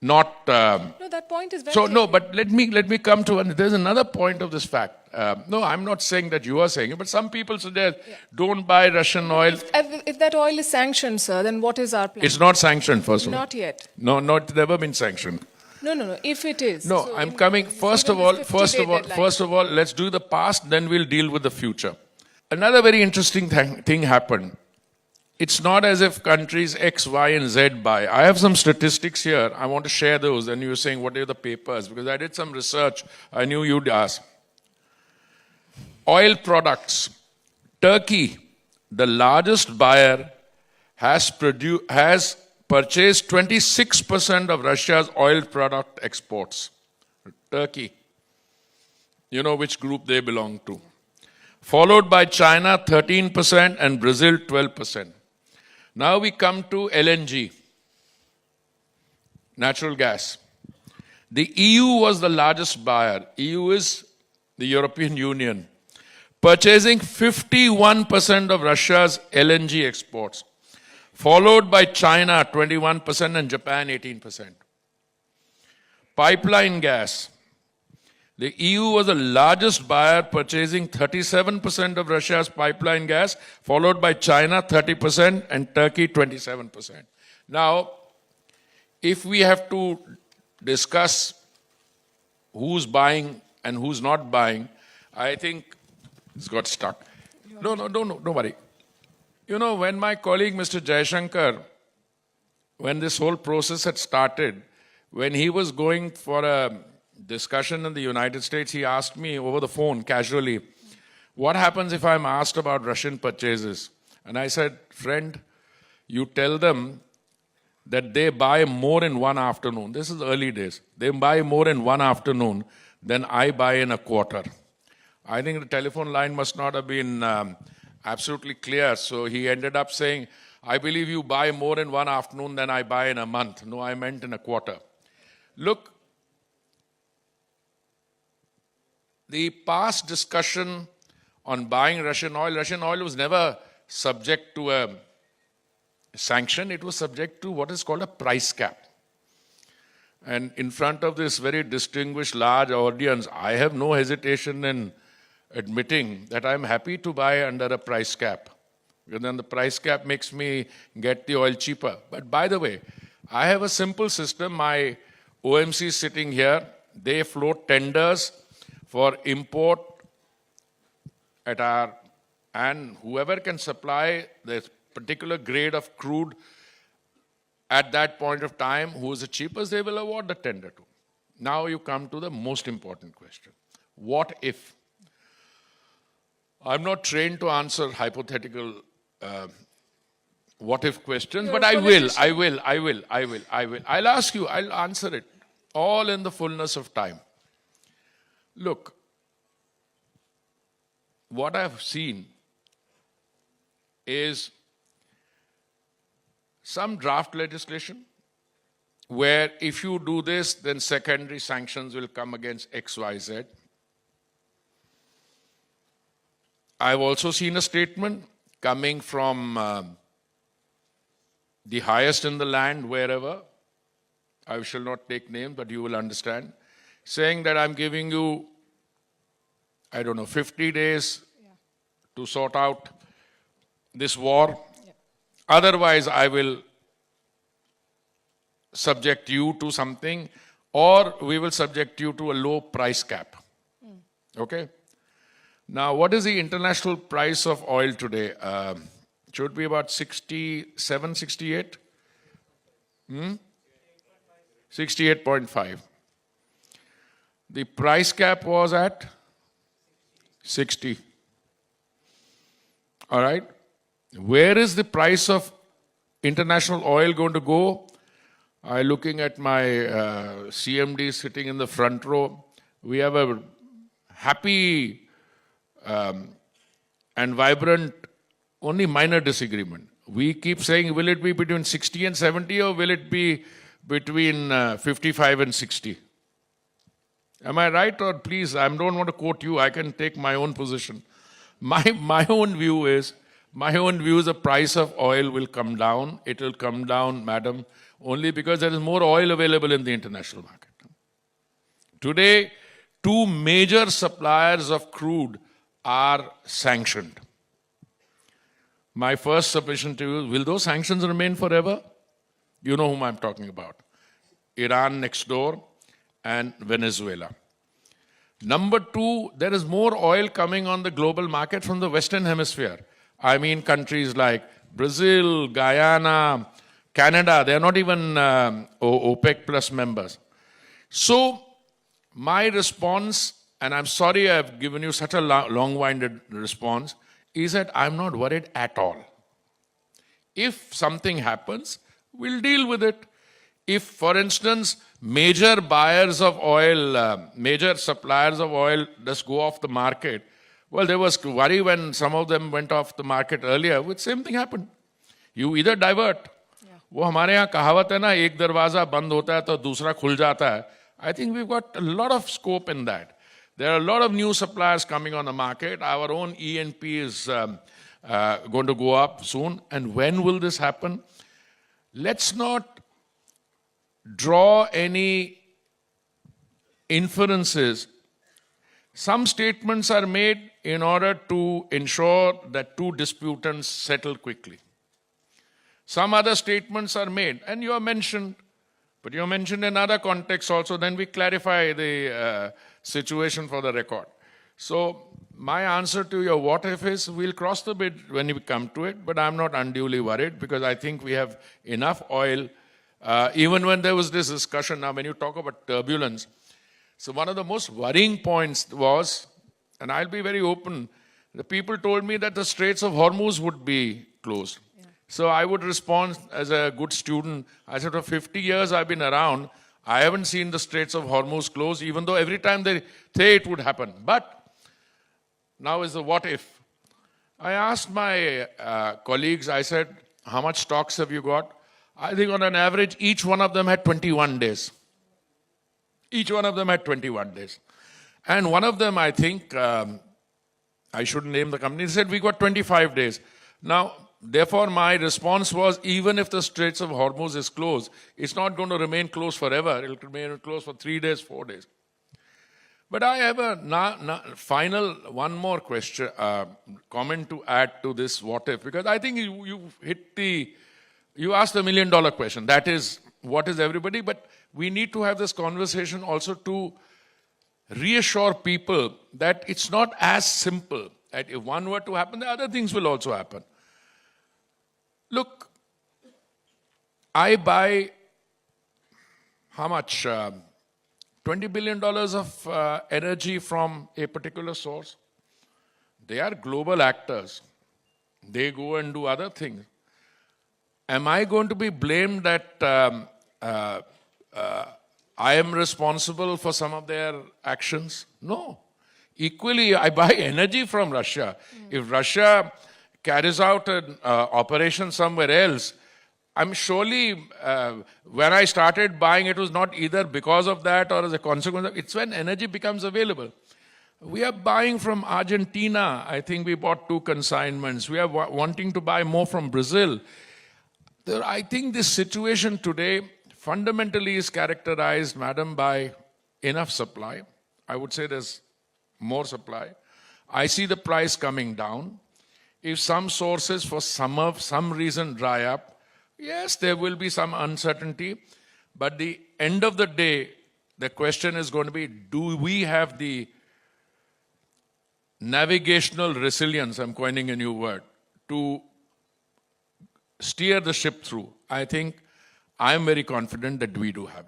not... No, that point is very so, clear. no, but let me come to one. There's another point of this fact. No, I'm not saying that you are saying it, but some people suggest don't buy Russian oil. If that oil is sanctioned, sir, then what is our plan? It's not sanctioned, first of all. Not yet. No, it's never been sanctioned. No. If it is. No, so I'm coming. First of all, let's do the past, then we'll deal with the future. Another very interesting thing happened. It's not as if countries X, Y, and Z buy. I have some statistics here. I want to share those. And you're saying, what are the papers? Because I did some research. I knew you'd ask. Oil products. Turkey, the largest buyer, has purchased 26% of Russia's oil product exports. Turkey. You know which group they belong to. Followed by China, 13%, and Brazil, 12%. Now we come to LNG, natural gas. The EU was the largest buyer. EU is the European Union, purchasing 51% of Russia's LNG exports, followed by China, 21%, and Japan, 18%. Pipeline gas. The EU was the largest buyer, purchasing 37% of Russia's pipeline gas, followed by China, 30%, and Turkey, 27%. Now, if we have to discuss who's buying and who's not buying, I think it's got stuck. No, don't worry. You know, when my colleague, Mr. Jaishankar, when this whole process had started, when he was going for a discussion in the United States, he asked me over the phone casually, what happens if I'm asked about Russian purchases? And I said, friend, you tell them that they buy more in one afternoon. This is early days. They buy more in one afternoon than I buy in a quarter. I think the telephone line must not have been absolutely clear. So he ended up saying, I believe you buy more in one afternoon than I buy in a month. No, I meant in a quarter. Look, the past discussion on buying Russian oil was never subject to a sanction. It was subject to what is called a price cap. And in front of this very distinguished large audience, I have no hesitation in admitting that I'm happy to buy under a price cap. Because then the price cap makes me get the oil cheaper. But by the way, I have a simple system. My OMC is sitting here. They float tenders for import and whoever can supply the particular grade of crude at that point of time, who is the cheapest, they will award the tender to. Now you come to the most important question. What if? I'm not trained to answer hypothetical what if questions, but I will. I'll ask you, I'll answer it all in the fullness of time. Look, what I've seen is some draft legislation where if you do this, then secondary sanctions will come against XYZ. I've also seen a statement coming from the highest in the land, wherever, I shall not take names, but you will understand, saying that I'm giving you, 50 days to sort out this war. Yeah. Otherwise, I will subject you to something, or we will subject you to a low price cap. Okay? Now, what is the international price of oil today? It should be about 67, 68? 68.5. The price cap was at 60. All right? Where is the price of international oil going to go? I'm looking at my CMD sitting in the front row. We have a happy and vibrant, only minor disagreement. We keep saying, will it be between 60 and 70 or will it be between 55 and 60? Am I right? Or please, I don't want to quote you. I can take my own position. My own view is the price of oil will come down. It will come down, madam, only because there is more oil available in the international market. Today, two major suppliers of crude are sanctioned. My first submission to you, will those sanctions remain forever? You know whom I'm talking about. Iran next door and Venezuela. Number two, there is more oil coming on the global market from the Western Hemisphere. I mean countries like Brazil, Guyana, Canada, they're not even OPEC plus members. So my response, and I'm sorry I've given you such a long-winded response, is that I'm not worried at all. If something happens, we'll deal with it. If, for instance, major buyers of oil, major suppliers of oil just go off the market, well, there was worry when some of them went off the market earlier, which same thing happened. You either divert. वो हमारे यहाँ कहावत है ना, एक दरवाजा बंद होता है तो दूसरा खुल जाता है. I think we've got a lot of scope in that. There are a lot of new suppliers coming on the market. Our own E&P is going to go up soon. And when will this happen? Let's not draw any inferences. Some statements are made in order to ensure that two disputants settle quickly. Some other statements are made, and you are mentioned, but you are mentioned in other contexts also, then we clarify the situation for the record. So my answer to your what if is, we'll cross the bridge when we come to it, but I'm not unduly worried because I think we have enough oil. Even when there was this discussion, now when you talk about turbulence, so one of the most worrying points was, and I'll be very open, the people told me that the Straits of Hormuz would be closed. So I would respond as a good student. I said, for 50 years I've been around, I haven't seen the Straits of Hormuz close, even though every time they say it would happen. But now is the what if. I asked my colleagues, I said, how much stocks have you got? I think on an average, each one of them had 21 days. Each one of them had 21 days. And one of them, I think, I shouldn't name the company, said we got 25 days. Now, therefore, my response was, even if the Straits of Hormuz is closed, it's not going to remain closed forever. It'll remain closed for 3 days, 4 days. But I have a final, one more question, comment to add to this what if, because I think you asked the $1 million question. That is, what is everybody? But we need to have this conversation also to reassure people that it's not as simple. That if one were to happen, the other things will also happen. Look, I buy how much? $20 billion of energy from a particular source. They are global actors. They go and do other things. Am I going to be blamed that I am responsible for some of their actions? No. Equally, I buy energy from Russia. If Russia carries out an operation somewhere else, I'm surely, when I started buying, it was not either because of that or as a consequence of, it's when energy becomes available. We are buying from Argentina. I think we bought 2 consignments. We are wanting to buy more from Brazil. I think this situation today fundamentally is characterized, madam, by enough supply. I would say there's more supply. I see the price coming down. If some sources for some reason dry up, yes, there will be some uncertainty. But the end of the day, the question is going to be, do we have the navigational resilience, I'm coining a new word, to steer the ship through? I think I'm very confident that we do have it.